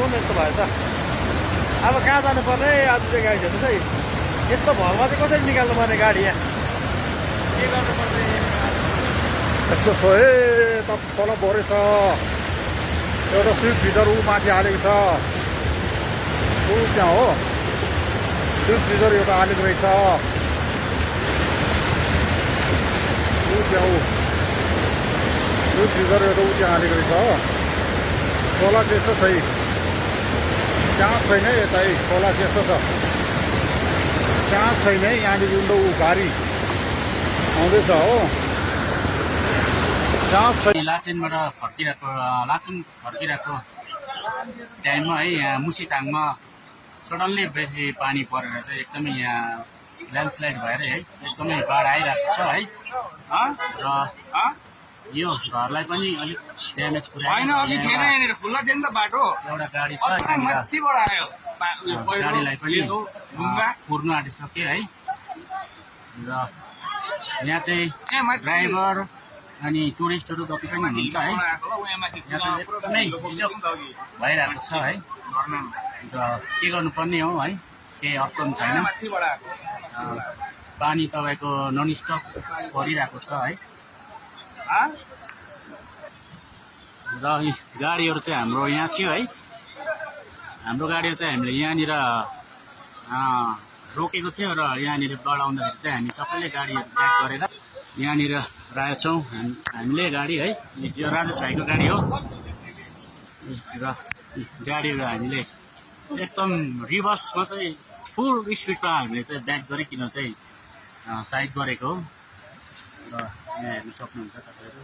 आउनु यस्तो भएछ। अब कहाँ जानुपर्ने आज चाहिँ गाडी हेर्नु चाहिँ यस्तो भरमा चाहिँ कसरी निकाल्नु पर्ने गाडी यहाँ के गर्नुपर्ने यस्तो छ है त तल भरेछ एउटा स्विफ्ट डिजायर ऊ माथि हालेको छ ऊ त्यहाँ हो स्विफ्ट डिजायर एउटा हालेको रहेछ ऊ त्यहाँ ऊ स्विफ्ट डिजायर एउटा ऊ त्यहाँ हालेको रहेछ हो खोला चाहिँ यस्तो छ चान्स छैन है यता है खोला चाहिँ यस्तो छ चान्स छैन है यहाँनिर ऊ गाडी आउँदैछ हो लाचेनबाट फर्किरहेको टाइममा है यहाँ मुसिटाङमा सडनली बेसी पानी परेर चाहिँ एकदमै यहाँ ल्यान्डस्लाइड भएर है एकदमै बाढ आइरहेको छ है र यो घरलाई पनि अलिक ड्यामेज पुऱ्यायो बाटो एउटा गाडी छ गाडीलाई पनि पुर्नु आँटिसक्यो है र यहाँ चाहिँ ड्राइभर अनि टुरिस्टहरू जति पनि हुन्छ है यहाँ चाहिँ एकदमै भइरहेको छ है र के गर्नुपर्ने हो है केही अप्सन छैन पानी तपाईँको ननस्टप परिरहेको छ है र गाडीहरू चाहिँ हाम्रो यहाँ थियो है हाम्रो गाडीहरू चाहिँ हामीले यहाँनिर रोकेको थियो र यहाँनिर बढाउँदाखेरि चाहिँ हामी सबैले गाडीहरू ब्याक गरेर यहाँनिर राखेछौँ हामीले गाडी है यो राजेश भाइको गाडी हो र गाडीहरू हामीले एकदम रिभर्समा चाहिँ फुल स्पिडमा हामीले चाहिँ ब्याक गरिकन चाहिँ साइड गरेको हो र यहाँ हेर्नु सक्नुहुन्छ तपाईँहरू।